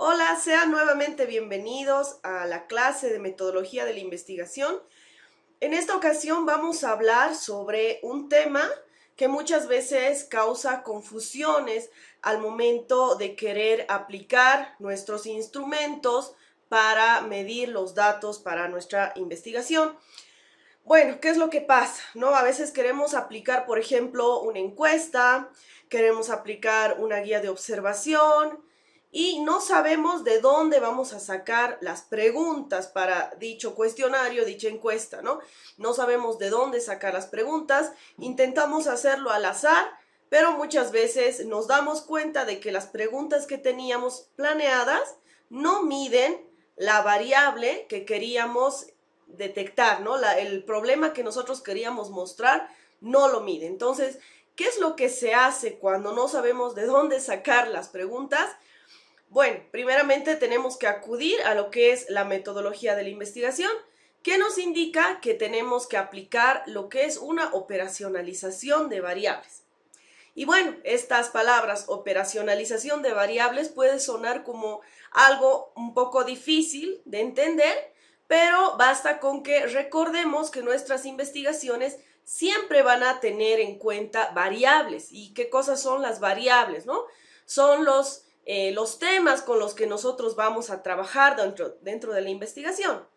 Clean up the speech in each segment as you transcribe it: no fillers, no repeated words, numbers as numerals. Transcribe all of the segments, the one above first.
Hola, sean nuevamente bienvenidos a la clase de metodología de la investigación. En esta ocasión vamos a hablar sobre un tema que muchas veces causa confusiones al momento de querer aplicar nuestros instrumentos para medir los datos para nuestra investigación. Bueno, ¿qué es lo que pasa? A veces queremos aplicar, por ejemplo, una encuesta, queremos aplicar una guía de observación y no sabemos de dónde vamos a sacar las preguntas para dicho cuestionario, dicha encuesta, ¿no? No sabemos de dónde sacar las preguntas, intentamos hacerlo al azar, pero muchas veces nos damos cuenta de que las preguntas que teníamos planeadas no miden la variable que queríamos detectar, ¿no? El problema que nosotros queríamos mostrar no lo mide. Entonces, ¿qué es lo que se hace cuando no sabemos de dónde sacar las preguntas? Bueno, primeramente tenemos que acudir a lo que es la metodología de la investigación, que nos indica que tenemos que aplicar lo que es una operacionalización de variables. Y bueno, estas palabras, operacionalización de variables, puede sonar como algo un poco difícil de entender, pero basta con que recordemos que nuestras investigaciones siempre van a tener en cuenta variables. ¿Y qué cosas son las variables, no? Son los temas con los que nosotros vamos a trabajar dentro de la investigación.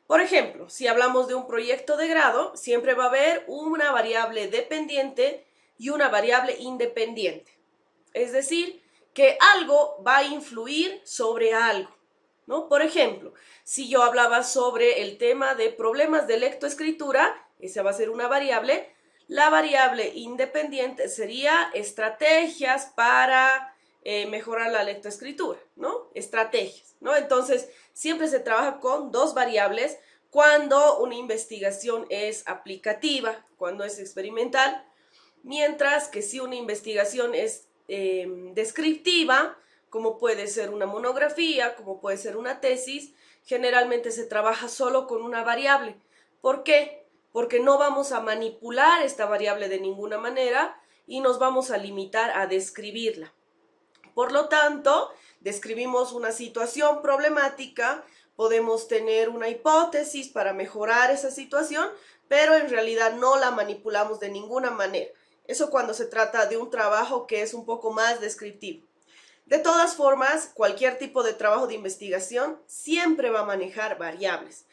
Por ejemplo, si hablamos de un proyecto de grado, siempre va a haber una variable dependiente y una variable independiente. Es decir, que algo va a influir sobre algo, ¿no? Por ejemplo, si yo hablaba sobre el tema de problemas de lectoescritura, esa va a ser una variable. La variable independiente sería estrategias para mejorar la lectoescritura, ¿no? Estrategias, ¿no? Entonces, siempre se trabaja con dos variables cuando una investigación es aplicativa, cuando es experimental, mientras que si una investigación es descriptiva, como puede ser una monografía, como puede ser una tesis, generalmente se trabaja solo con una variable. ¿Por qué? Porque no vamos a manipular esta variable de ninguna manera y nos vamos a limitar a describirla. Por lo tanto, describimos una situación problemática, podemos tener una hipótesis para mejorar esa situación, pero en realidad no la manipulamos de ninguna manera. Eso cuando se trata de un trabajo que es un poco más descriptivo. De todas formas, cualquier tipo de trabajo de investigación siempre va a manejar variables.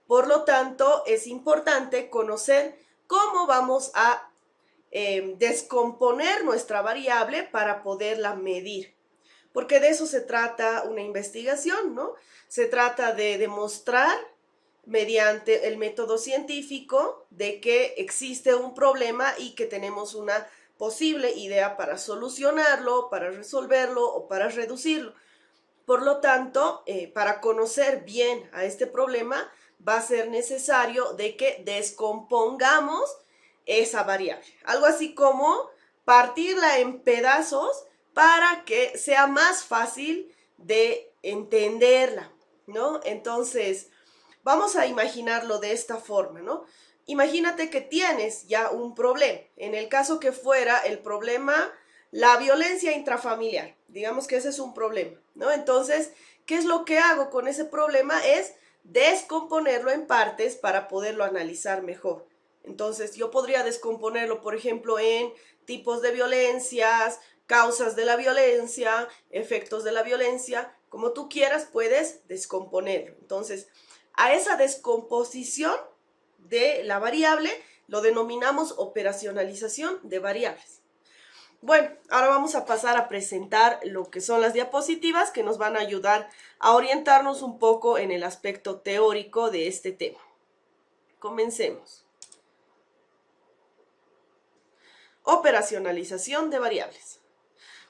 Por lo tanto, es importante conocer cómo vamos a descomponer nuestra variable para poderla medir. Porque de eso se trata una investigación, ¿no? Se trata de demostrar mediante el método científico de que existe un problema y que tenemos una posible idea para solucionarlo, para resolverlo o para reducirlo. Por lo tanto, para conocer bien a este problema, va a ser necesario de que descompongamos esa variable. Algo así como partirla en pedazos para que sea más fácil de entenderla, ¿no? Entonces, vamos a imaginarlo de esta forma, ¿no? Imagínate que tienes ya un problema. En el caso que fuera el problema, la violencia intrafamiliar. Digamos que ese es un problema, ¿no? Entonces, ¿qué es lo que hago con ese problema? Es descomponerlo en partes para poderlo analizar mejor. Entonces, yo podría descomponerlo, por ejemplo, en tipos de violencias, causas de la violencia, efectos de la violencia, como tú quieras, puedes descomponerlo. Entonces, a esa descomposición de la variable lo denominamos operacionalización de variables. Bueno, ahora vamos a pasar a presentar lo que son las diapositivas que nos van a ayudar a orientarnos un poco en el aspecto teórico de este tema. Comencemos. Operacionalización de variables.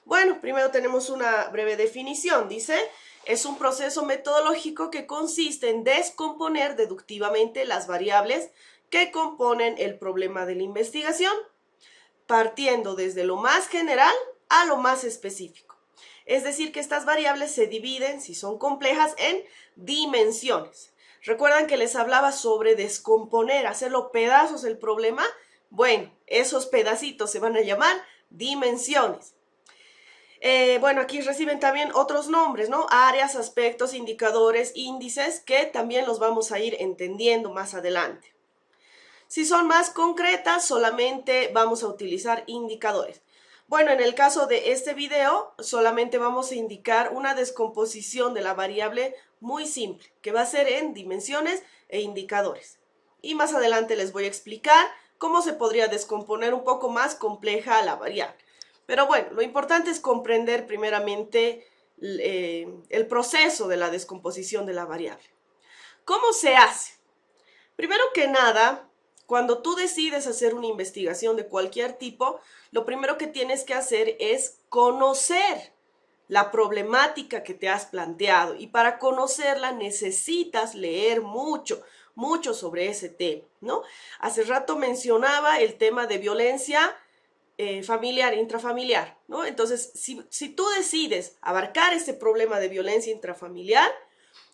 Bueno, primero tenemos una breve definición. Dice, es un proceso metodológico que consiste en descomponer deductivamente las variables que componen el problema de la investigación, partiendo desde lo más general a lo más específico. Es decir, que estas variables se dividen, si son complejas, en dimensiones. ¿Recuerdan que les hablaba sobre descomponer, hacerlo pedazos el problema? Bueno, esos pedacitos se van a llamar dimensiones. Bueno, aquí reciben también otros nombres, ¿no? Áreas, aspectos, indicadores, índices, que también los vamos a ir entendiendo más adelante. Si son más concretas, solamente vamos a utilizar indicadores. Bueno, en el caso de este video, solamente vamos a indicar una descomposición de la variable muy simple, que va a ser en dimensiones e indicadores. Y más adelante les voy a explicar cómo se podría descomponer un poco más compleja la variable. Pero bueno, lo importante es comprender primeramente el proceso de la descomposición de la variable. ¿Cómo se hace? Primero que nada, cuando tú decides hacer una investigación de cualquier tipo, lo primero que tienes que hacer es conocer la problemática que te has planteado. Y para conocerla necesitas leer mucho sobre ese tema, ¿no? Hace rato mencionaba el tema de violencia familiar, intrafamiliar, ¿no? Entonces, si tú decides abarcar este problema de violencia intrafamiliar,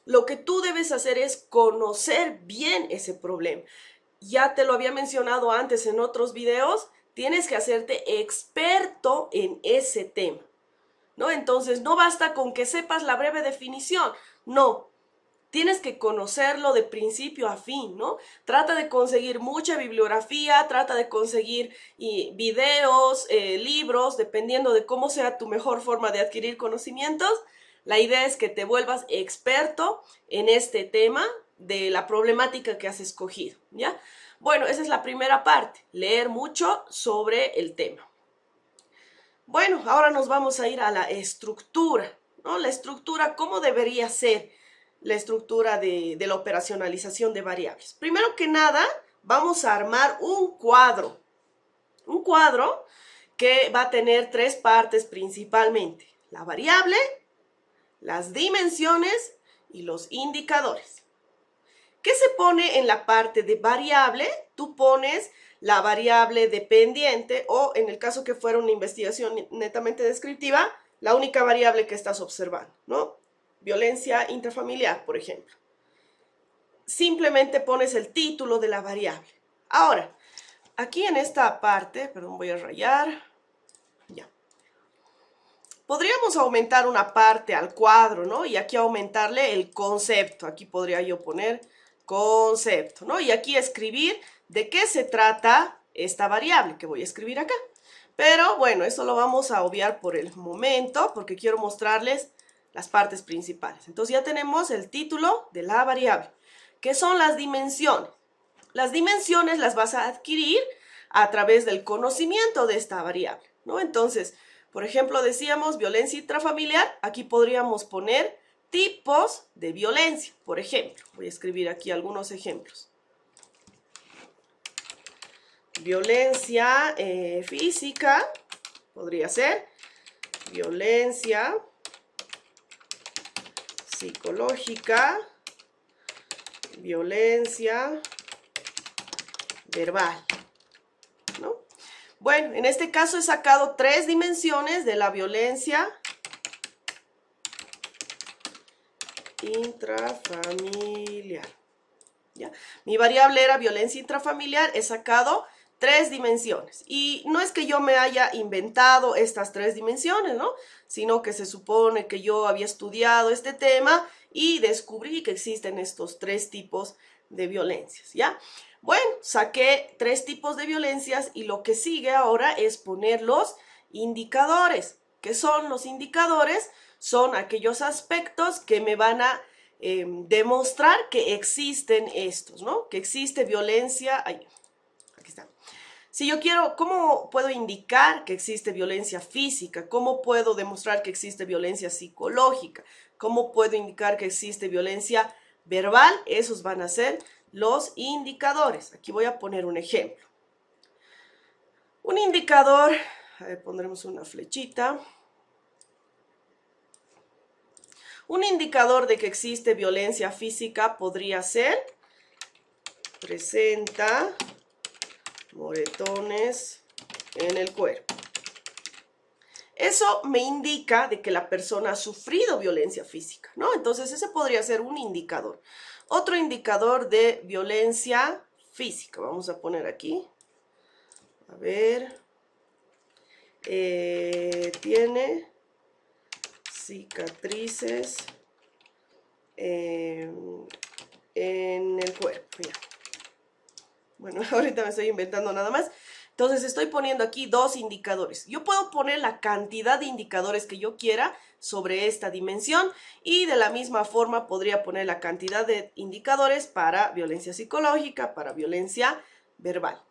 lo que tú debes hacer es conocer bien ese problema. Ya te lo había mencionado antes en otros videos, tienes que hacerte experto en ese tema, ¿no? Entonces, no basta con que sepas la breve definición, no. Tienes que conocerlo de principio a fin, ¿no? Trata de conseguir mucha bibliografía, trata de conseguir videos, libros, dependiendo de cómo sea tu mejor forma de adquirir conocimientos. La idea es que te vuelvas experto en este tema de la problemática que has escogido, ¿ya? Bueno, esa es la primera parte, leer mucho sobre el tema. Bueno, ahora nos vamos a ir a la estructura, ¿no? La estructura, ¿cómo debería ser la estructura de la operacionalización de variables? Primero que nada, vamos a armar un cuadro que va a tener tres partes principalmente: la variable, las dimensiones y los indicadores. ¿Qué se pone en la parte de variable? Tú pones la variable dependiente, o en el caso que fuera una investigación netamente descriptiva, la única variable que estás observando, ¿no? Violencia intrafamiliar, por ejemplo. Simplemente pones el título de la variable. Ahora, aquí en esta parte, perdón, voy a rayar, ya. Podríamos aumentar una parte al cuadro, ¿no? Y aquí aumentarle el concepto. Aquí podría yo poner concepto, ¿no? Y aquí escribir de qué se trata esta variable que voy a escribir acá. Pero bueno, eso lo vamos a obviar por el momento porque quiero mostrarles las partes principales. Entonces ya tenemos el título de la variable. ¿Qué son las dimensiones? Las dimensiones las vas a adquirir a través del conocimiento de esta variable, ¿no? Entonces, por ejemplo, decíamos violencia intrafamiliar. Aquí podríamos poner tipos de violencia, por ejemplo. Voy a escribir aquí algunos ejemplos. Violencia física, podría ser. Violencia psicológica. Violencia verbal, ¿no? Bueno, en este caso he sacado tres dimensiones de la violencia intrafamiliar. ¿Ya? Mi variable era violencia intrafamiliar, he sacado tres dimensiones. Y no es que yo me haya inventado estas tres dimensiones, ¿no? Sino que se supone que yo había estudiado este tema y descubrí que existen estos tres tipos de violencias, ¿ya? Bueno, saqué tres tipos de violencias y lo que sigue ahora es poner los indicadores. ¿Qué son los indicadores? Son aquellos aspectos que me van a demostrar que existen estos, ¿no? Que existe violencia. Ahí, aquí está. Si yo quiero, ¿cómo puedo indicar que existe violencia física? ¿Cómo puedo demostrar que existe violencia psicológica? ¿Cómo puedo indicar que existe violencia verbal? Esos van a ser los indicadores. Aquí voy a poner un ejemplo. Un indicador, pondremos una flechita. Un indicador de que existe violencia física podría ser: presenta moretones en el cuerpo. Eso me indica de que la persona ha sufrido violencia física, ¿no? Entonces ese podría ser un indicador. Otro indicador de violencia física, vamos a poner aquí. A ver, tiene cicatrices en el cuerpo. Ya. Bueno, ahorita me estoy inventando nada más. Entonces estoy poniendo aquí dos indicadores. Yo puedo poner la cantidad de indicadores que yo quiera sobre esta dimensión y de la misma forma podría poner la cantidad de indicadores para violencia psicológica, para violencia verbal.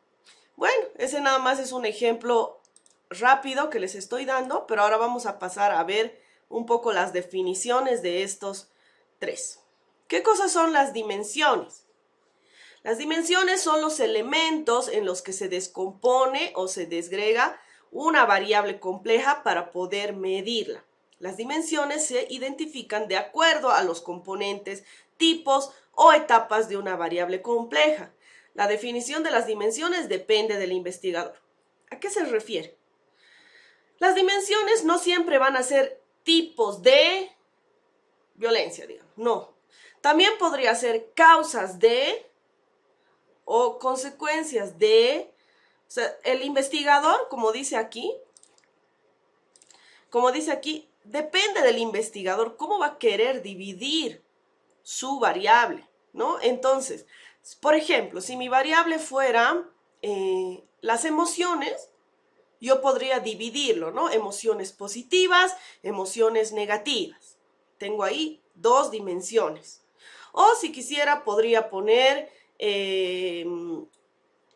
Bueno, ese nada más es un ejemplo rápido que les estoy dando, pero ahora vamos a pasar a ver un poco las definiciones de estos tres. ¿Qué cosas son las dimensiones? Las dimensiones son los elementos en los que se descompone o se desgrega una variable compleja para poder medirla. Las dimensiones se identifican de acuerdo a los componentes, tipos o etapas de una variable compleja. La definición de las dimensiones depende del investigador. ¿A qué se refiere? Las dimensiones no siempre van a ser tipos de violencia, digamos, no. También podría ser causas de o consecuencias de, o sea, el investigador, como dice aquí, depende del investigador cómo va a querer dividir su variable, ¿no? Entonces, por ejemplo, si mi variable fuera las emociones, yo podría dividirlo, ¿no? Emociones positivas, emociones negativas. Tengo ahí dos dimensiones. O si quisiera, podría poner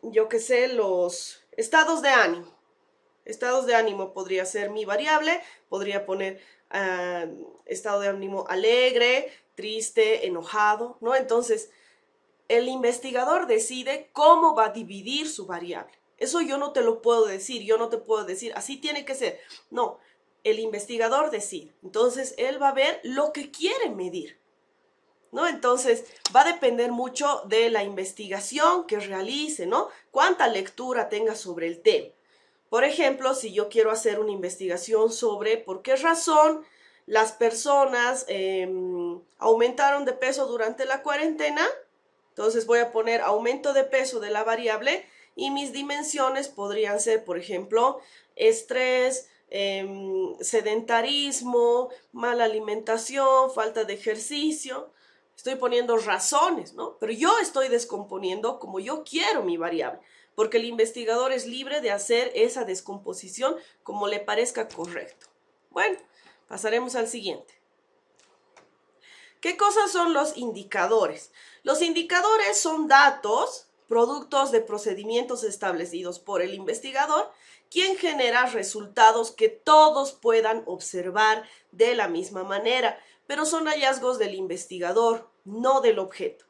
yo qué sé, los estados de ánimo. Estados de ánimo podría ser mi variable, podría poner estado de ánimo alegre, triste, enojado, ¿no? Entonces, el investigador decide cómo va a dividir su variable. Eso yo no te lo puedo decir, yo no te puedo decir, así tiene que ser. No, el investigador decide. Entonces, él va a ver lo que quiere medir, ¿no? Entonces, va a depender mucho de la investigación que realice, ¿no? Cuánta lectura tenga sobre el tema. Por ejemplo, si yo quiero hacer una investigación sobre por qué razón las personas aumentaron de peso durante la cuarentena, entonces voy a poner aumento de peso de la variable y mis dimensiones podrían ser, por ejemplo, estrés, sedentarismo, mala alimentación, falta de ejercicio. Estoy poniendo razones, ¿no? Pero yo estoy descomponiendo como yo quiero mi variable, porque el investigador es libre de hacer esa descomposición como le parezca correcto. Bueno, pasaremos al siguiente. ¿Qué cosas son los indicadores? Los indicadores son datos, productos de procedimientos establecidos por el investigador, quien genera resultados que todos puedan observar de la misma manera, pero son hallazgos del investigador, no del objeto.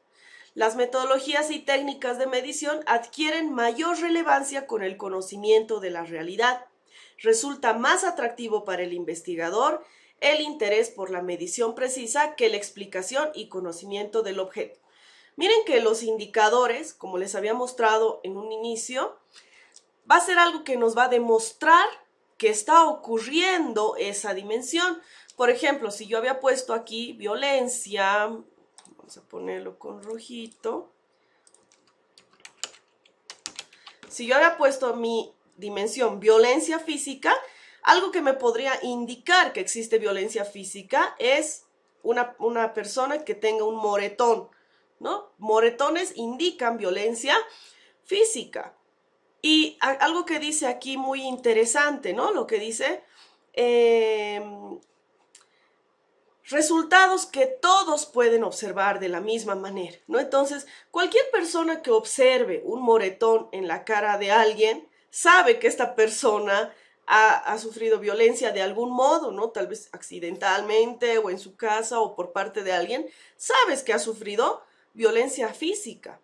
Las metodologías y técnicas de medición adquieren mayor relevancia con el conocimiento de la realidad. Resulta más atractivo para el investigador el interés por la medición precisa que la explicación y conocimiento del objeto. Miren que los indicadores, como les había mostrado en un inicio, va a ser algo que nos va a demostrar que está ocurriendo esa dimensión. Por ejemplo, si yo había puesto aquí violencia, vamos a ponerlo con rojito. Si yo había puesto mi dimensión violencia física, algo que me podría indicar que existe violencia física es una persona que tenga un moretón, ¿no? Moretones indican violencia física. Y algo que dice aquí muy interesante, ¿no? Lo que dice, resultados que todos pueden observar de la misma manera, ¿no? Entonces, cualquier persona que observe un moretón en la cara de alguien sabe que esta persona ha sufrido violencia de algún modo, ¿no? Tal vez accidentalmente o en su casa o por parte de alguien. Sabes que ha sufrido violencia física,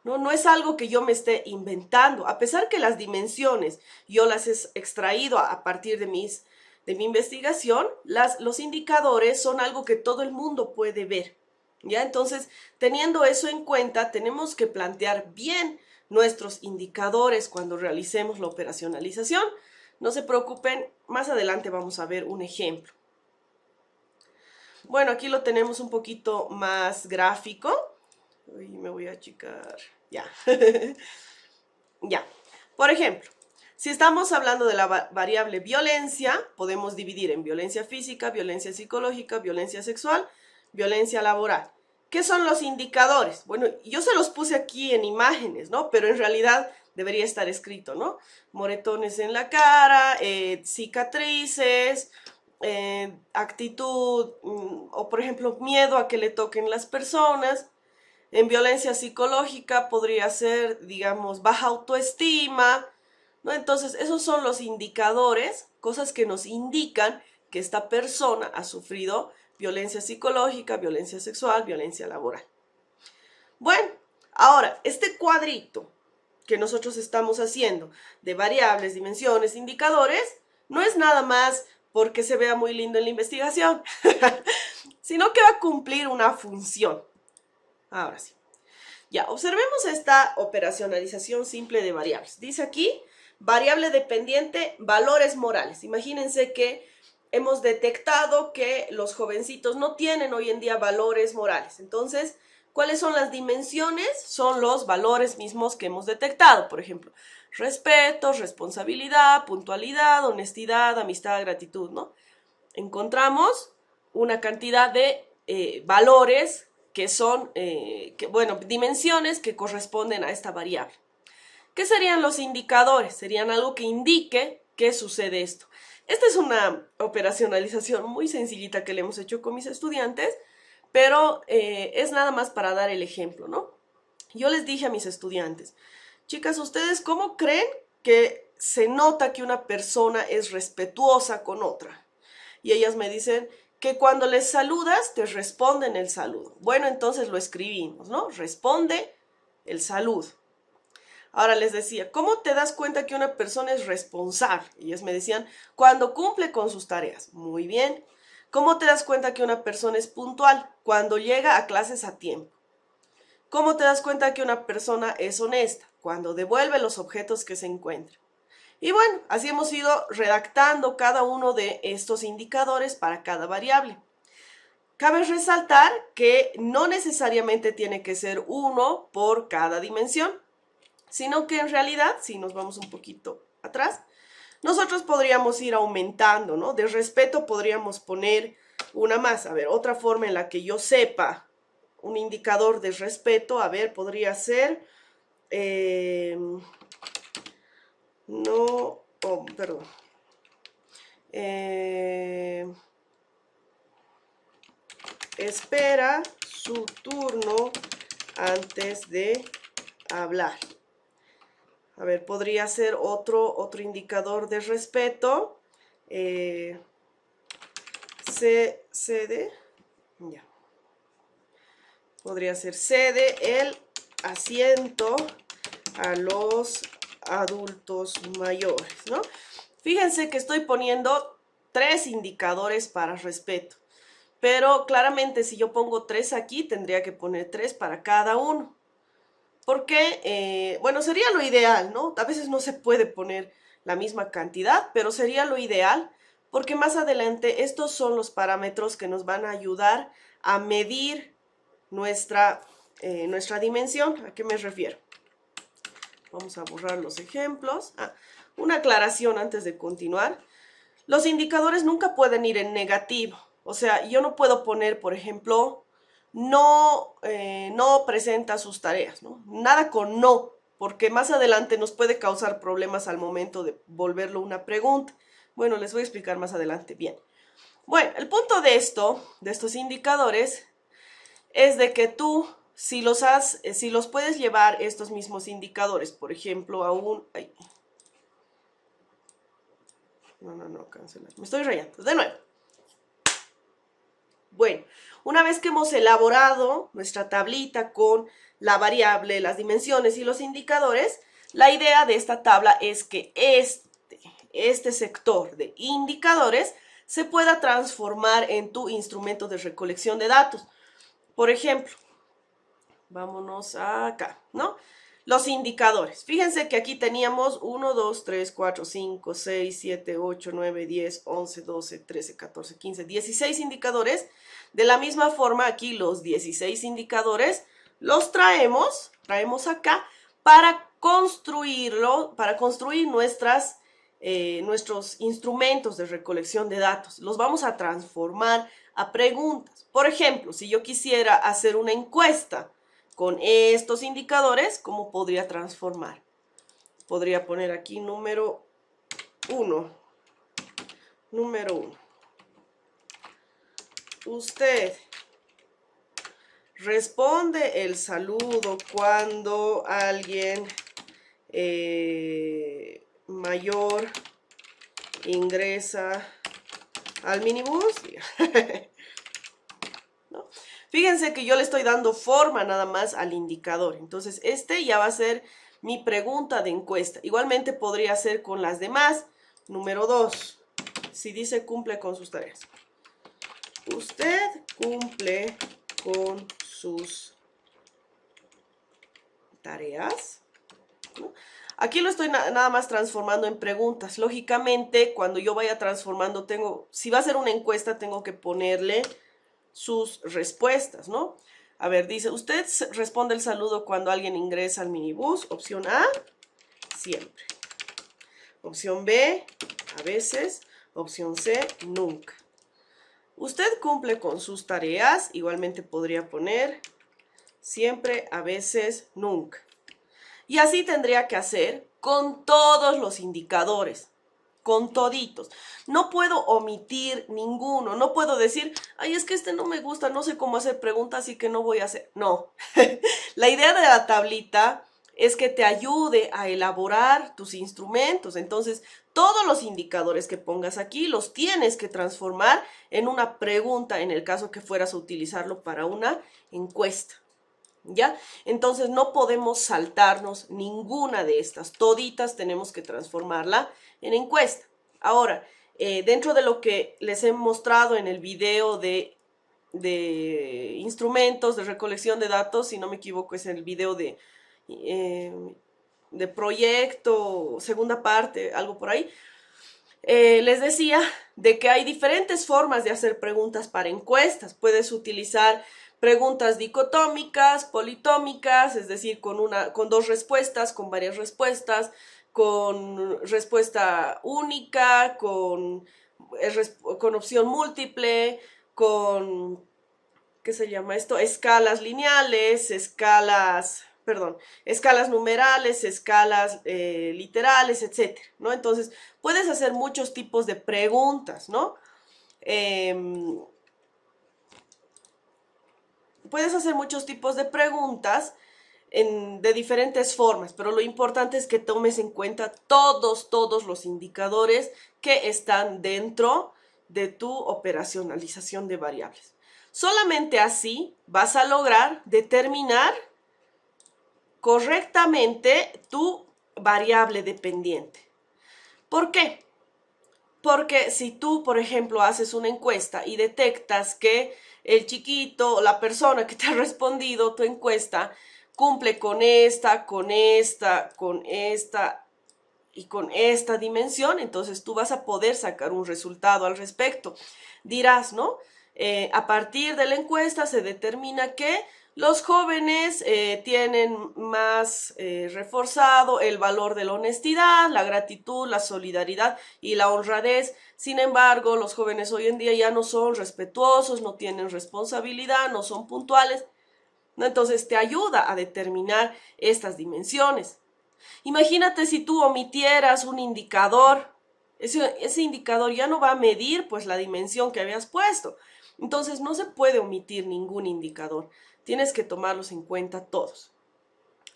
¿no? No es algo que yo me esté inventando, a pesar que las dimensiones yo las he extraído a partir de mi investigación, los indicadores son algo que todo el mundo puede ver, ¿ya? Entonces, teniendo eso en cuenta, tenemos que plantear bien nuestros indicadores cuando realicemos la operacionalización. No se preocupen, más adelante vamos a ver un ejemplo. Bueno, aquí lo tenemos un poquito más gráfico. Uy, me voy a achicar. Ya. Ya. Por ejemplo, Si estamos hablando de la variable violencia, podemos dividir en violencia física, violencia psicológica, violencia sexual, violencia laboral. ¿Qué son los indicadores? Bueno, yo se los puse aquí en imágenes, ¿no? Pero en realidad debería estar escrito, ¿no? Moretones en la cara, cicatrices, actitud, o por ejemplo, miedo a que le toquen las personas. En violencia psicológica podría ser, digamos, baja autoestima, ¿no? Entonces, esos son los indicadores, cosas que nos indican que esta persona ha sufrido violencia psicológica, violencia sexual, violencia laboral. Bueno, ahora, este cuadrito que nosotros estamos haciendo de variables, dimensiones, indicadores, no es nada más porque se vea muy lindo en la investigación, sino que va a cumplir una función. Ahora sí. Ya, observemos esta operacionalización simple de variables. Dice aquí, variable dependiente, valores morales. Imagínense que hemos detectado que los jovencitos no tienen hoy en día valores morales. Entonces, ¿cuáles son las dimensiones? Son los valores mismos que hemos detectado. Por ejemplo, respeto, responsabilidad, puntualidad, honestidad, amistad, gratitud, ¿no? Encontramos una cantidad de valores que son, dimensiones que corresponden a esta variable. ¿Qué serían los indicadores? Serían algo que indique que sucede esto. Esta es una operacionalización muy sencillita que le hemos hecho con mis estudiantes, pero es nada más para dar el ejemplo, ¿no? Yo les dije a mis estudiantes, chicas, ¿ustedes cómo creen que se nota que una persona es respetuosa con otra? Y ellas me dicen que cuando les saludas, te responden el saludo. Bueno, entonces lo escribimos, ¿no? Responde el saludo. Ahora les decía, ¿cómo te das cuenta que una persona es responsable? Y ellas me decían, cuando cumple con sus tareas. Muy bien. ¿Cómo te das cuenta que una persona es puntual? Cuando llega a clases a tiempo. ¿Cómo te das cuenta que una persona es honesta? Cuando devuelve los objetos que se encuentran. Y bueno, así hemos ido redactando cada uno de estos indicadores para cada variable. Cabe resaltar que no necesariamente tiene que ser uno por cada dimensión, sino que en realidad, si nos vamos un poquito atrás, nosotros podríamos ir aumentando, ¿no? De respeto podríamos poner una más. A ver, otra forma en la que yo sepa un indicador de respeto, a ver, podría ser... espera su turno antes de hablar. A ver, podría ser otro indicador de respeto. Cede. Ya. Podría ser cede el asiento a los adultos mayores, ¿no? Fíjense que estoy poniendo 3 indicadores para respeto, pero claramente si yo pongo 3 aquí, tendría que poner 3 para cada uno, porque, bueno, sería lo ideal, ¿no? A veces no se puede poner la misma cantidad, pero sería lo ideal, porque más adelante estos son los parámetros que nos van a ayudar a medir nuestra dimensión. ¿A qué me refiero? Vamos a borrar los ejemplos. Una aclaración antes de continuar. Los indicadores nunca pueden ir en negativo. O sea, yo no puedo poner, por ejemplo, no presenta sus tareas, ¿no? Nada con no, porque más adelante nos puede causar problemas al momento de volverlo una pregunta. Bueno, les voy a explicar más adelante bien. Bueno, el punto de estos indicadores, es de que tú, si los puedes llevar estos mismos indicadores, por ejemplo, a un... Ay. No, cancelar. Me estoy rayando. De nuevo. Bueno, una vez que hemos elaborado nuestra tablita con la variable, las dimensiones y los indicadores, la idea de esta tabla es que este sector de indicadores se pueda transformar en tu instrumento de recolección de datos. Por ejemplo, vámonos acá, ¿no? Los indicadores. Fíjense que aquí teníamos 1, 2, 3, 4, 5, 6, 7, 8, 9, 10, 11, 12, 13, 14, 15, 16 indicadores. De la misma forma, aquí los 16 indicadores los traemos acá para construir nuestros instrumentos de recolección de datos. Los vamos a transformar a preguntas. Por ejemplo, si yo quisiera hacer una encuesta con estos indicadores, ¿cómo podría transformar? Podría poner aquí número 1. Número 1. Usted responde el saludo cuando alguien mayor ingresa al minibús. ¿No? Fíjense que yo le estoy dando forma nada más al indicador. Entonces, este ya va a ser mi pregunta de encuesta. Igualmente podría ser con las demás. Número 2. Si dice cumple con sus tareas. Usted cumple con sus tareas, ¿no? Aquí lo estoy nada más transformando en preguntas. Lógicamente, cuando yo vaya transformando, si va a ser una encuesta, tengo que ponerle sus respuestas, ¿no? A ver, dice, usted responde el saludo cuando alguien ingresa al minibús. Opción A, siempre. Opción B, a veces. Opción C, nunca. Usted cumple con sus tareas. Igualmente podría poner siempre, a veces, nunca. Y así tendría que hacer con todos los indicadores, con toditos. No puedo omitir ninguno, no puedo decir, ay, es que este no me gusta, no sé cómo hacer preguntas, así que no voy a hacer. No, la idea de la tablita es que te ayude a elaborar tus instrumentos. Entonces, todos los indicadores que pongas aquí los tienes que transformar en una pregunta en el caso que fueras a utilizarlo para una encuesta. ¿Ya? Entonces no podemos saltarnos ninguna de estas. Toditas tenemos que transformarla en encuesta. Ahora, dentro de lo que les he mostrado en el video de instrumentos de recolección de datos, si no me equivoco es el video de proyecto, segunda parte, algo por ahí, les decía de que hay diferentes formas de hacer preguntas para encuestas. Puedes utilizar preguntas dicotómicas, politómicas, es decir, con dos respuestas, con varias respuestas, con respuesta única, con opción múltiple, con, ¿qué se llama esto? Escalas lineales, escalas numerales, escalas literales, etc., ¿no? Entonces, puedes hacer muchos tipos de preguntas, ¿no? Puedes hacer muchos tipos de preguntas de diferentes formas, pero lo importante es que tomes en cuenta todos los indicadores que están dentro de tu operacionalización de variables. Solamente así vas a lograr determinar correctamente tu variable dependiente. ¿Por qué? Porque si tú, por ejemplo, haces una encuesta y detectas que el chiquito, la persona que te ha respondido tu encuesta, cumple con esta y con esta dimensión, entonces tú vas a poder sacar un resultado al respecto. Dirás, ¿no? A partir de la encuesta se determina que los jóvenes tienen más reforzado el valor de la honestidad, la gratitud, la solidaridad y la honradez. Sin embargo, los jóvenes hoy en día ya no son respetuosos, no tienen responsabilidad, no son puntuales, ¿no? Entonces te ayuda a determinar estas dimensiones. Imagínate si tú omitieras un indicador, ese indicador ya no va a medir pues la dimensión que habías puesto. Entonces no se puede omitir ningún indicador, tienes que tomarlos en cuenta todos.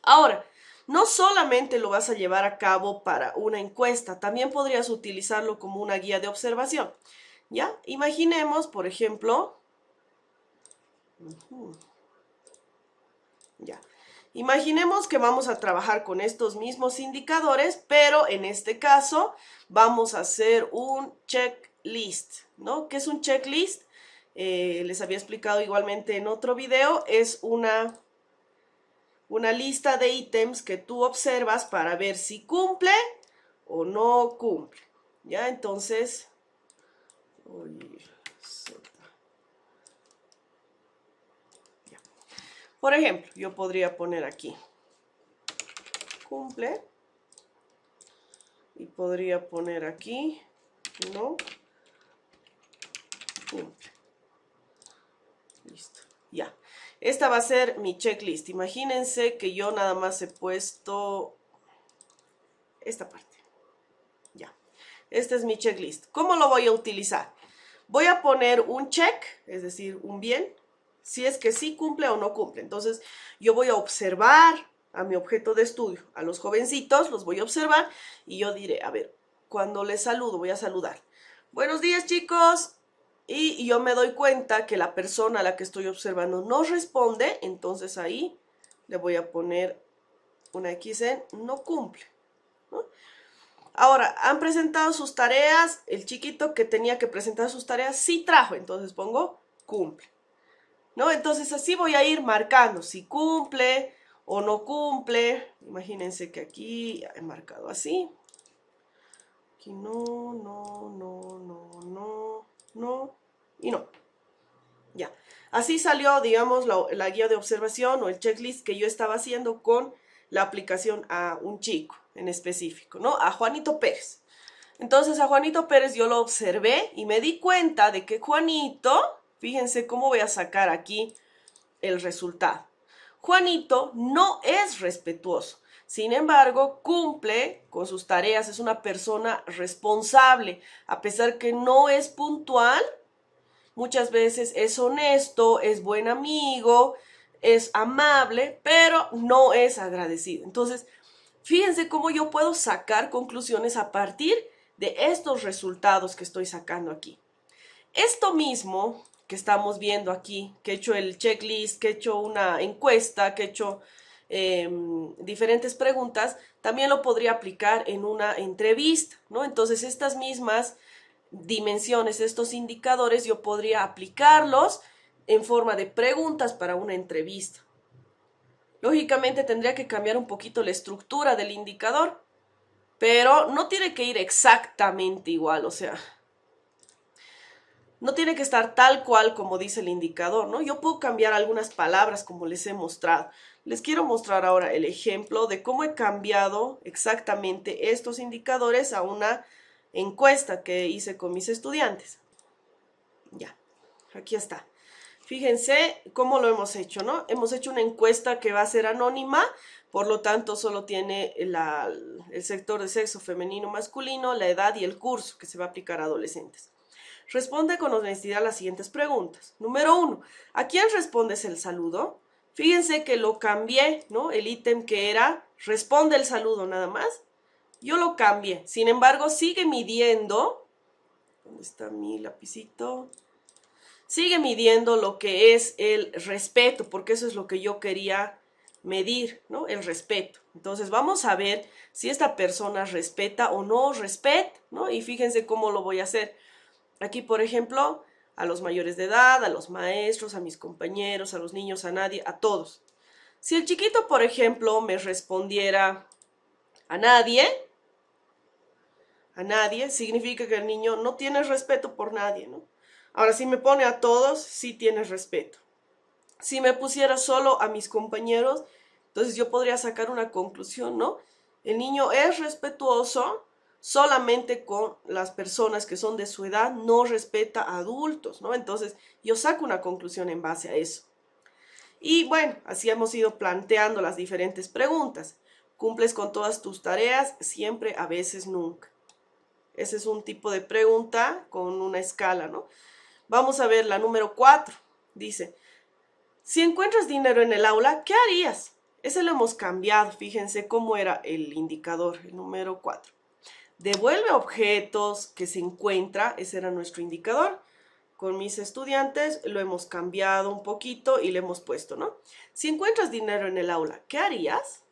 Ahora, no solamente lo vas a llevar a cabo para una encuesta, también podrías utilizarlo como una guía de observación. ¿Ya? Imaginemos, por ejemplo, ya. Imaginemos que vamos a trabajar con estos mismos indicadores, pero en este caso vamos a hacer un checklist, ¿no? ¿Qué es un checklist? Les había explicado igualmente en otro video, es una lista de ítems que tú observas para ver si cumple o no cumple, ¿ya? Entonces, por ejemplo, yo podría poner aquí, cumple. Y podría poner aquí, no cumple. Listo, ya. Esta va a ser mi checklist. Imagínense que yo nada más he puesto esta parte. Ya. Este es mi checklist. ¿Cómo lo voy a utilizar? Voy a poner un check, es decir, un bien, si es que sí cumple o no cumple. Entonces, yo voy a observar a mi objeto de estudio, a los jovencitos, los voy a observar y yo diré, a ver, cuando les saludo, voy a saludar. Buenos días, chicos. Y yo me doy cuenta que la persona a la que estoy observando no responde, entonces ahí le voy a poner una X en no cumple, ¿no? Ahora, han presentado sus tareas, el chiquito que tenía que presentar sus tareas sí trajo, entonces pongo cumple, ¿no? Entonces así voy a ir marcando si cumple o no cumple. Imagínense que aquí he marcado así. Aquí no y no. Ya. Así salió, digamos, la guía de observación o el checklist que yo estaba haciendo con la aplicación a un chico en específico, ¿no? A Juanito Pérez. Entonces a Juanito Pérez yo lo observé y me di cuenta de que Juanito, fíjense cómo voy a sacar aquí el resultado. Juanito no es respetuoso. Sin embargo, cumple con sus tareas, es una persona responsable. A pesar que no es puntual, muchas veces es honesto, es buen amigo, es amable, pero no es agradecido. Entonces, fíjense cómo yo puedo sacar conclusiones a partir de estos resultados que estoy sacando aquí. Esto mismo que estamos viendo aquí, que he hecho el checklist, que he hecho una encuesta, que he hecho diferentes preguntas, también lo podría aplicar en una entrevista, ¿no? Entonces, estas mismas dimensiones, estos indicadores, yo podría aplicarlos en forma de preguntas para una entrevista. Lógicamente tendría que cambiar un poquito la estructura del indicador, pero no tiene que ir exactamente igual, o sea, no tiene que estar tal cual como dice el indicador, ¿no? Yo puedo cambiar algunas palabras como les he mostrado. Les quiero mostrar ahora el ejemplo de cómo he cambiado exactamente estos indicadores a una encuesta que hice con mis estudiantes. Ya, aquí está. Fíjense cómo lo hemos hecho, ¿no? Hemos hecho una encuesta que va a ser anónima, por lo tanto solo tiene el sector de sexo femenino, masculino, la edad y el curso que se va a aplicar a adolescentes. Responde con honestidad las siguientes preguntas. Número 1, ¿a quién respondes el saludo? Fíjense que lo cambié, ¿no? El ítem que era responde el saludo nada más. Yo lo cambié. Sin embargo, sigue midiendo. ¿Dónde está mi lapicito? Sigue midiendo lo que es el respeto, porque eso es lo que yo quería medir, ¿no? El respeto. Entonces vamos a ver si esta persona respeta o no respeta, ¿no? Y fíjense cómo lo voy a hacer. Aquí, por ejemplo, a los mayores de edad, a los maestros, a mis compañeros, a los niños, a nadie, a todos. Si el chiquito, por ejemplo, me respondiera a nadie, significa que el niño no tiene respeto por nadie, ¿no? Ahora, si me pone a todos, sí tiene respeto. Si me pusiera solo a mis compañeros, entonces yo podría sacar una conclusión, ¿no? El niño es respetuoso solamente con las personas que son de su edad, no respeta a adultos, ¿no? Entonces yo saco una conclusión en base a eso. Y bueno, así hemos ido planteando las diferentes preguntas. ¿Cumples con todas tus tareas? Siempre, a veces, nunca. Ese es un tipo de pregunta con una escala, ¿no? Vamos a ver la número 4. Dice, si encuentras dinero en el aula, ¿qué harías? Ese lo hemos cambiado. Fíjense cómo era el indicador, el número 4. Devuelve objetos que se encuentra, ese era nuestro indicador. Con mis estudiantes lo hemos cambiado un poquito y le hemos puesto, ¿no? Si encuentras dinero en el aula, ¿qué harías?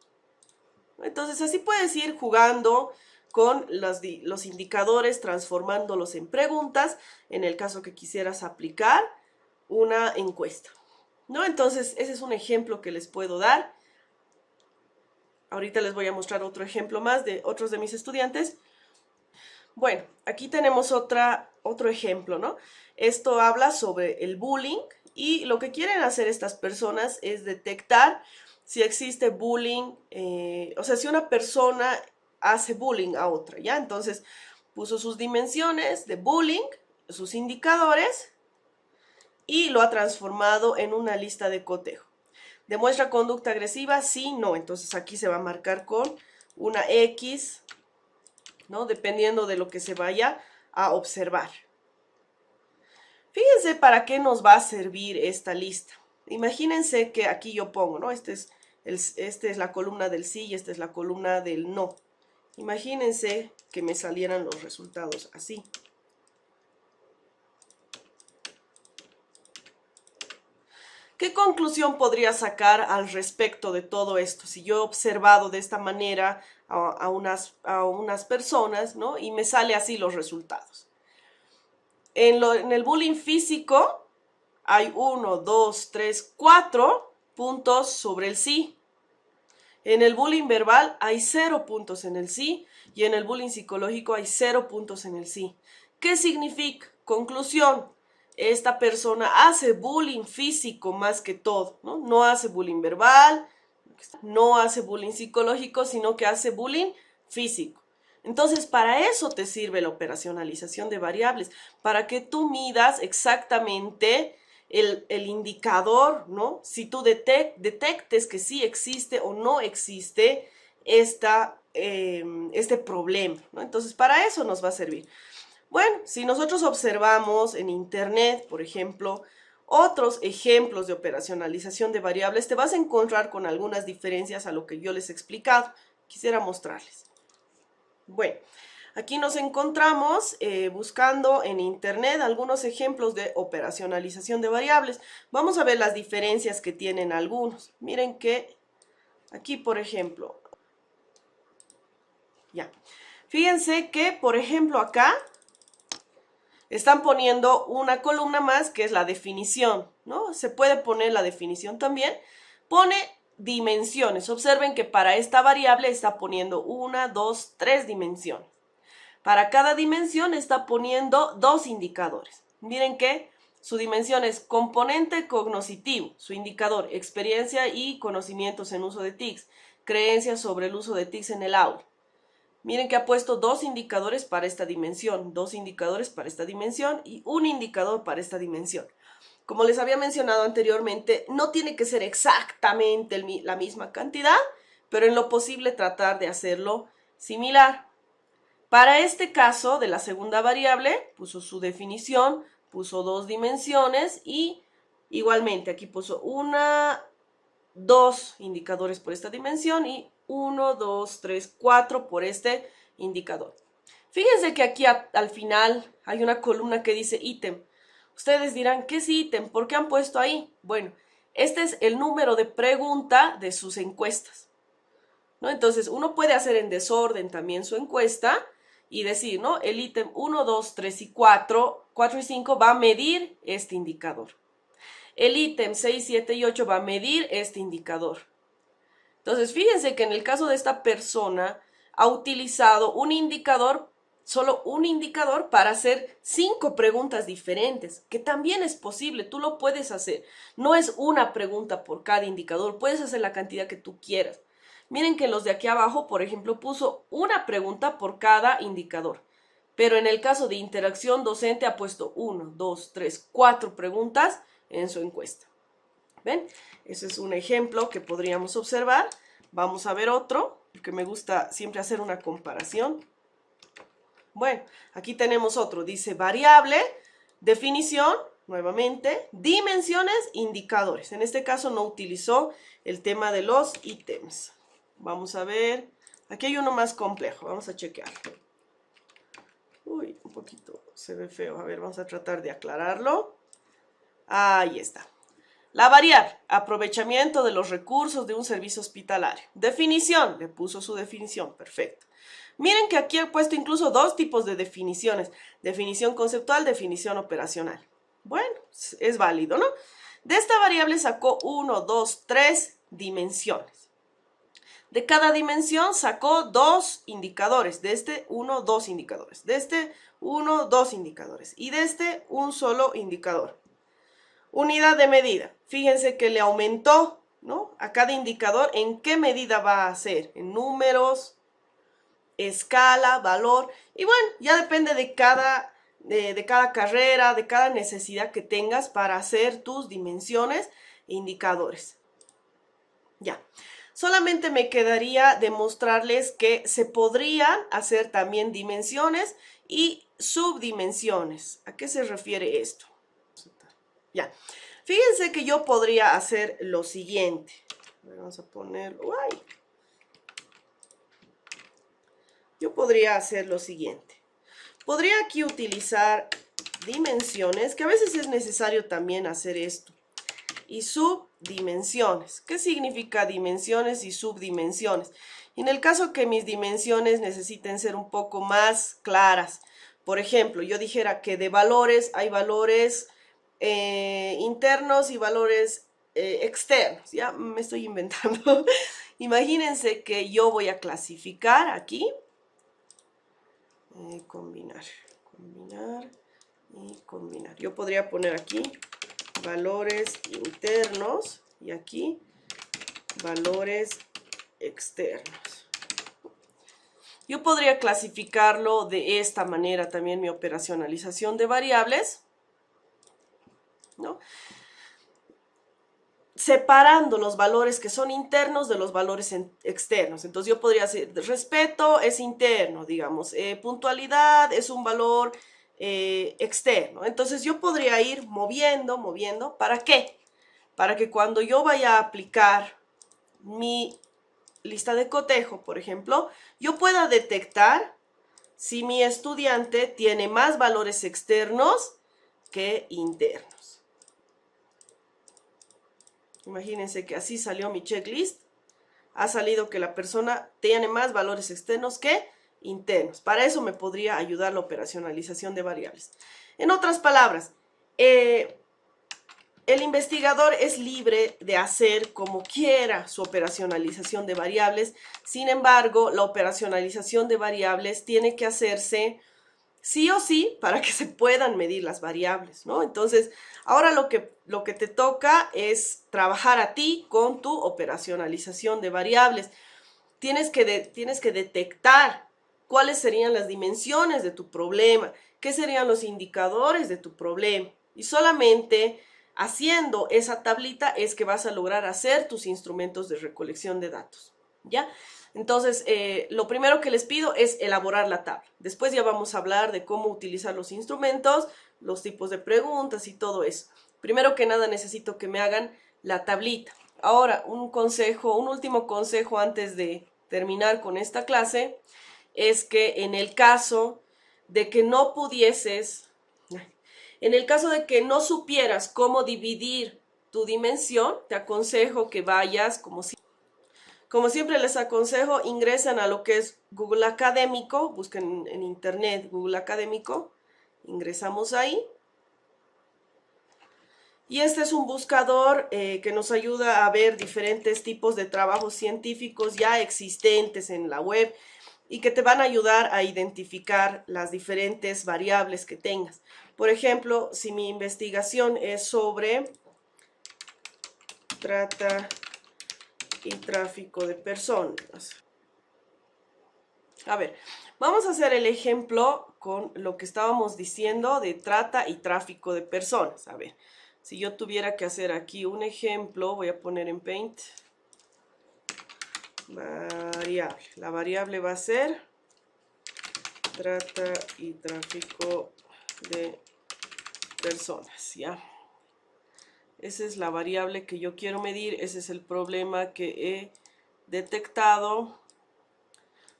Entonces así puedes ir jugando con los indicadores, transformándolos en preguntas, en el caso que quisieras aplicar una encuesta, ¿no? Entonces ese es un ejemplo que les puedo dar. Ahorita les voy a mostrar otro ejemplo más de otros de mis estudiantes. Bueno, aquí tenemos otro ejemplo, ¿no? Esto habla sobre el bullying y lo que quieren hacer estas personas es detectar si existe bullying, o sea, si una persona hace bullying a otra, ¿ya? Entonces puso sus dimensiones de bullying, sus indicadores, y lo ha transformado en una lista de cotejo. ¿Demuestra conducta agresiva? Sí, no. Entonces aquí se va a marcar con una X, ¿no? Dependiendo de lo que se vaya a observar. Fíjense para qué nos va a servir esta lista. Imagínense que aquí yo pongo, ¿no? Esta es la columna del sí y esta es la columna del no. Imagínense que me salieran los resultados así. ¿Qué conclusión podría sacar al respecto de todo esto? Si yo he observado de esta manera a unas personas, ¿no? Y me sale así los resultados. En el bullying físico hay 1, 2, 3, 4 puntos sobre el sí. En el bullying verbal hay 0 puntos en el sí y en el bullying psicológico hay 0 puntos en el sí. ¿Qué significa? Conclusión. Esta persona hace bullying físico más que todo, ¿no? No hace bullying verbal, no hace bullying psicológico, sino que hace bullying físico. Entonces, para eso te sirve la operacionalización de variables, para que tú midas exactamente el indicador, ¿no? Si tú detectes que sí existe o no existe este problema, ¿no? Entonces, para eso nos va a servir. Bueno, si nosotros observamos en internet, por ejemplo, otros ejemplos de operacionalización de variables, te vas a encontrar con algunas diferencias a lo que yo les he explicado. Quisiera mostrarles. Bueno, aquí nos encontramos buscando en internet algunos ejemplos de operacionalización de variables. Vamos a ver las diferencias que tienen algunos. Miren que aquí, por ejemplo, ya. Fíjense que, por ejemplo, acá están poniendo una columna más que es la definición, ¿no? Se puede poner la definición también. Pone dimensiones. Observen que para esta variable está poniendo 1, 2, 3 dimensiones. Para cada dimensión está poniendo 2 indicadores. Miren que su dimensión es componente cognoscitivo, su indicador, experiencia y conocimientos en uso de TICs, creencias sobre el uso de TICs en el aula. Miren que ha puesto 2 indicadores para esta dimensión, 2 indicadores para esta dimensión y un indicador para esta dimensión. Como les había mencionado anteriormente, no tiene que ser exactamente la misma cantidad, pero en lo posible tratar de hacerlo similar. Para este caso de la segunda variable, puso su definición, puso 2 dimensiones y igualmente aquí puso 2 indicadores por esta dimensión y 1, 2, 3, 4 por este indicador. Fíjense que aquí al final hay una columna que dice ítem. Ustedes dirán, ¿qué es ítem? ¿Por qué han puesto ahí? Bueno, este es el número de pregunta de sus encuestas, ¿no? Entonces, uno puede hacer en desorden también su encuesta y decir, ¿no? El ítem 1, 2, 3 y 4 y 5 va a medir este indicador. El ítem 6, 7 y 8 va a medir este indicador. Entonces, fíjense que en el caso de esta persona ha utilizado un indicador, solo un indicador para hacer 5 preguntas diferentes, que también es posible, tú lo puedes hacer. No es una pregunta por cada indicador, puedes hacer la cantidad que tú quieras. Miren que los de aquí abajo, por ejemplo, puso una pregunta por cada indicador. Pero en el caso de interacción docente ha puesto 1, 2, 3, 4 preguntas en su encuesta. ¿Ven? Ese es un ejemplo que podríamos observar. Vamos a ver otro, porque me gusta siempre hacer una comparación. Bueno, aquí tenemos otro. Dice variable, definición, nuevamente, dimensiones, indicadores. En este caso no utilizó el tema de los ítems. Vamos a ver. Aquí hay uno más complejo. Vamos a chequear. Uy, un poquito se ve feo. A ver, vamos a tratar de aclararlo. Ahí está. La variable, aprovechamiento de los recursos de un servicio hospitalario. Definición, le puso su definición, perfecto. Miren que aquí he puesto incluso 2 tipos de definiciones. Definición conceptual, definición operacional. Bueno, es válido, ¿no? De esta variable sacó 1, 2, 3 dimensiones. De cada dimensión sacó 2 indicadores. De este, 1, 2 indicadores. De este, 1, 2 indicadores. Y de este, un solo indicador. Unidad de medida. Fíjense que le aumentó, ¿no? A cada indicador, ¿en qué medida va a ser? En números, escala, valor, y bueno, ya depende de cada carrera, de cada necesidad que tengas para hacer tus dimensiones e indicadores. Ya, solamente me quedaría demostrarles que se podrían hacer también dimensiones y subdimensiones. ¿A qué se refiere esto? Ya, fíjense que yo podría hacer lo siguiente. Vamos a poner, ¡ay! Yo podría hacer lo siguiente. Podría aquí utilizar dimensiones, que a veces es necesario también hacer esto. Y subdimensiones. ¿Qué significa dimensiones y subdimensiones? En el caso que mis dimensiones necesiten ser un poco más claras. Por ejemplo, yo dijera que de valores hay valores internos y valores externos. Ya me estoy inventando. Imagínense que yo voy a clasificar aquí. Combinar y combinar. Yo podría poner aquí valores internos y aquí valores externos. Yo podría clasificarlo de esta manera también mi operacionalización de variables, ¿no? Separando los valores que son internos de los valores externos. Entonces yo podría decir, respeto es interno, digamos, puntualidad es un valor externo. Entonces yo podría ir moviendo, ¿para qué? Para que cuando yo vaya a aplicar mi lista de cotejo, por ejemplo, yo pueda detectar si mi estudiante tiene más valores externos que internos. Imagínense que así salió mi checklist. Ha salido que la persona tiene más valores externos que internos. Para eso me podría ayudar la operacionalización de variables. En otras palabras, el investigador es libre de hacer como quiera su operacionalización de variables. Sin embargo, la operacionalización de variables tiene que hacerse sí o sí para que se puedan medir las variables, ¿no? Entonces, ahora lo que te toca es trabajar a ti con tu operacionalización de variables. Tienes que detectar cuáles serían las dimensiones de tu problema, qué serían los indicadores de tu problema. Y solamente haciendo esa tablita es que vas a lograr hacer tus instrumentos de recolección de datos, ¿ya? Entonces, lo primero que les pido es elaborar la tabla. Después ya vamos a hablar de cómo utilizar los instrumentos, los tipos de preguntas y todo eso. Primero que nada necesito que me hagan la tablita. Ahora, un último consejo antes de terminar con esta clase, es que en el caso de que no supieras cómo dividir tu dimensión, te aconsejo que vayas, como siempre les aconsejo, ingresen a lo que es Google Académico, busquen en internet Google Académico, ingresamos ahí. Y este es un buscador que nos ayuda a ver diferentes tipos de trabajos científicos ya existentes en la web y que te van a ayudar a identificar las diferentes variables que tengas. Por ejemplo, si mi investigación es sobre trata y tráfico de personas. A ver, vamos a hacer el ejemplo con lo que estábamos diciendo de trata y tráfico de personas. A ver. Si yo tuviera que hacer aquí un ejemplo, voy a poner en Paint, variable. La variable va a ser trata y tráfico de personas, ¿ya? Esa es la variable que yo quiero medir, ese es el problema que he detectado.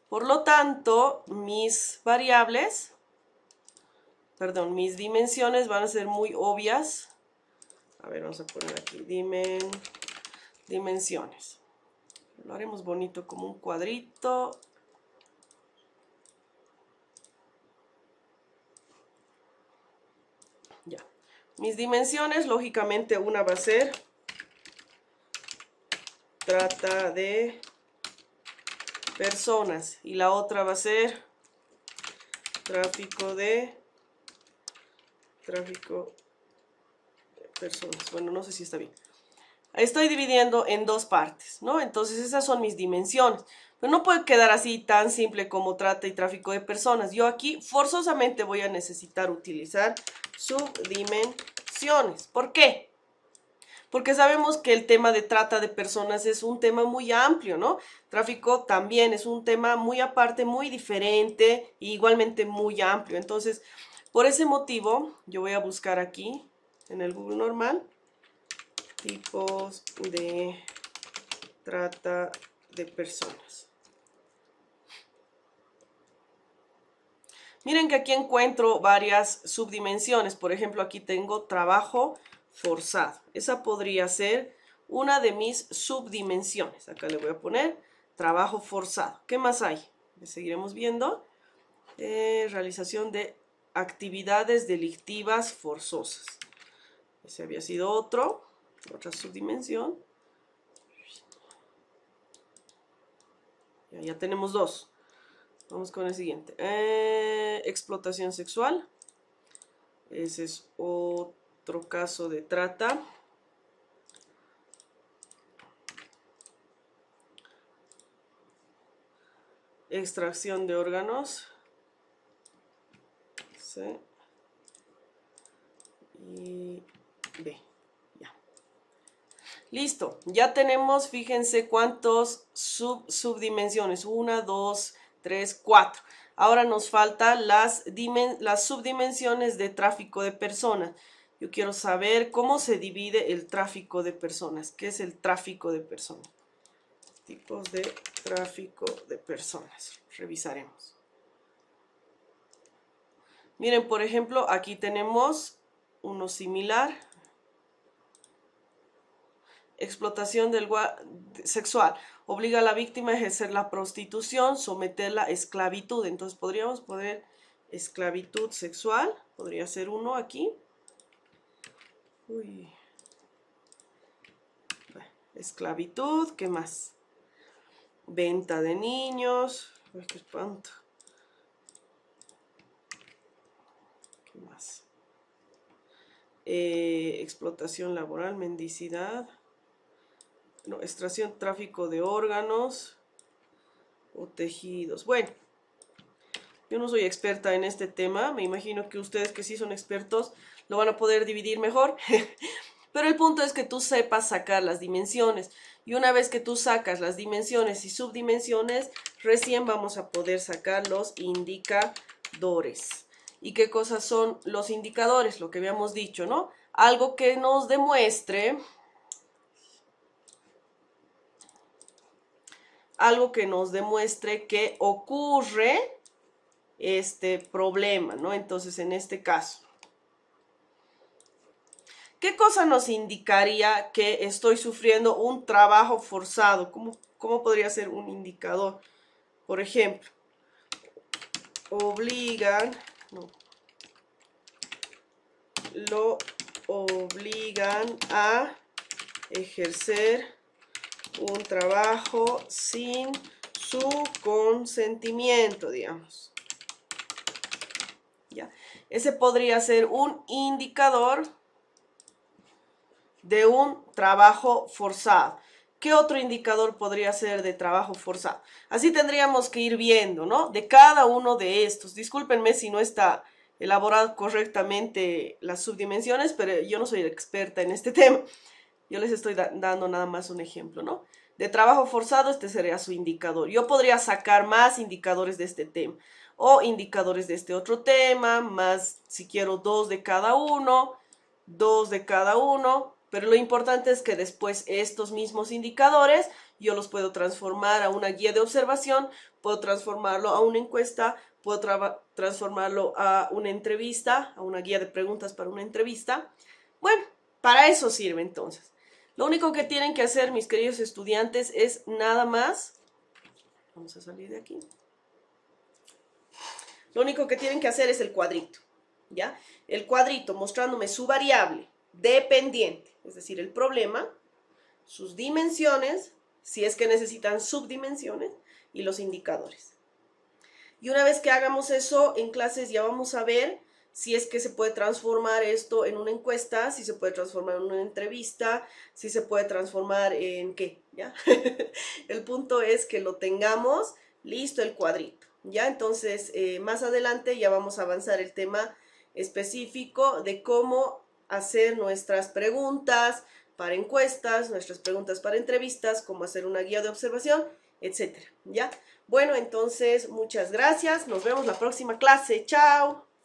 Por lo tanto, mis dimensiones van a ser muy obvias. A ver, vamos a poner aquí dimensiones. Lo haremos bonito como un cuadrito. Ya. Mis dimensiones, lógicamente, una va a ser trata de personas y la otra va a ser tráfico de personas. Bueno, no sé si está bien. estoy dividiendo en dos partes, ¿no? Entonces esas son mis dimensiones. Pero no puede quedar así tan simple como trata y tráfico de personas. Yo aquí forzosamente voy a necesitar utilizar subdimensiones. ¿Por qué? Porque sabemos que el tema de trata de personas es un tema muy amplio, ¿no? Tráfico también es un tema muy aparte, muy diferente e igualmente muy amplio. Entonces, por ese motivo, yo voy a buscar aquí en el Google normal tipos de trata de personas. Miren que aquí encuentro varias subdimensiones. Por ejemplo, aquí tengo trabajo forzado. Esa podría ser una de mis subdimensiones. Acá le voy a poner trabajo forzado. ¿Qué más hay? Seguiremos viendo. Realización de actividades delictivas forzosas. Ese había sido otra subdimensión. Ya tenemos dos. Vamos con el siguiente. Explotación sexual. Ese es otro caso de trata. Extracción de órganos. C y B. Ya. Listo. Ya tenemos, fíjense cuántos subdimensiones. 1, 2, 3, 4. Ahora nos faltan las subdimensiones de tráfico de personas. Yo quiero saber cómo se divide el tráfico de personas. ¿Qué es el tráfico de personas? Tipos de tráfico de personas. Revisaremos. Miren, por ejemplo, aquí tenemos uno similar. Explotación sexual. Obliga a la víctima a ejercer la prostitución, someterla a esclavitud. Entonces podríamos poner esclavitud sexual. Podría ser uno aquí. Uy. Esclavitud, ¿qué más? Venta de niños. Uy, qué espanto. ¿Qué más? Explotación laboral, mendicidad. No, extracción, tráfico de órganos o tejidos. Bueno, yo no soy experta en este tema. Me imagino que ustedes que sí son expertos lo van a poder dividir mejor. Pero el punto es que tú sepas sacar las dimensiones. Y una vez que tú sacas las dimensiones y subdimensiones, recién vamos a poder sacar los indicadores. ¿Y qué cosas son los indicadores? Lo que habíamos dicho, ¿no? Algo que nos demuestre... que ocurre este problema, ¿no? Entonces, en este caso, ¿qué cosa nos indicaría que estoy sufriendo un trabajo forzado? ¿Cómo podría ser un indicador? Por ejemplo, lo obligan a ejercer un trabajo sin su consentimiento, digamos. ¿Ya? Ese podría ser un indicador de un trabajo forzado. ¿Qué otro indicador podría ser de trabajo forzado? Así tendríamos que ir viendo, ¿no? De cada uno de estos. Discúlpenme si no está elaborado correctamente las subdimensiones, pero yo no soy experta en este tema. Yo les estoy dando nada más un ejemplo, ¿no? De trabajo forzado, este sería su indicador. Yo podría sacar más indicadores de este tema o indicadores de este otro tema, más si quiero dos de cada uno, pero lo importante es que después estos mismos indicadores yo los puedo transformar a una guía de observación, puedo transformarlo a una encuesta, puedo transformarlo a una entrevista, a una guía de preguntas para una entrevista. Bueno, para eso sirve entonces. Lo único que tienen que hacer, mis queridos estudiantes, es nada más... Vamos a salir de aquí. Lo único que tienen que hacer es el cuadrito, ¿ya? El cuadrito mostrándome su variable dependiente, es decir, el problema, sus dimensiones, si es que necesitan subdimensiones, y los indicadores. Y una vez que hagamos eso en clases ya vamos a ver si es que se puede transformar esto en una encuesta, si se puede transformar en una entrevista, si se puede transformar en qué, ¿ya? El punto es que lo tengamos listo el cuadrito, ¿ya? Entonces, más adelante ya vamos a avanzar el tema específico de cómo hacer nuestras preguntas para encuestas, nuestras preguntas para entrevistas, cómo hacer una guía de observación, etcétera, ¿ya? Bueno, entonces, muchas gracias. Nos vemos la próxima clase. Chao.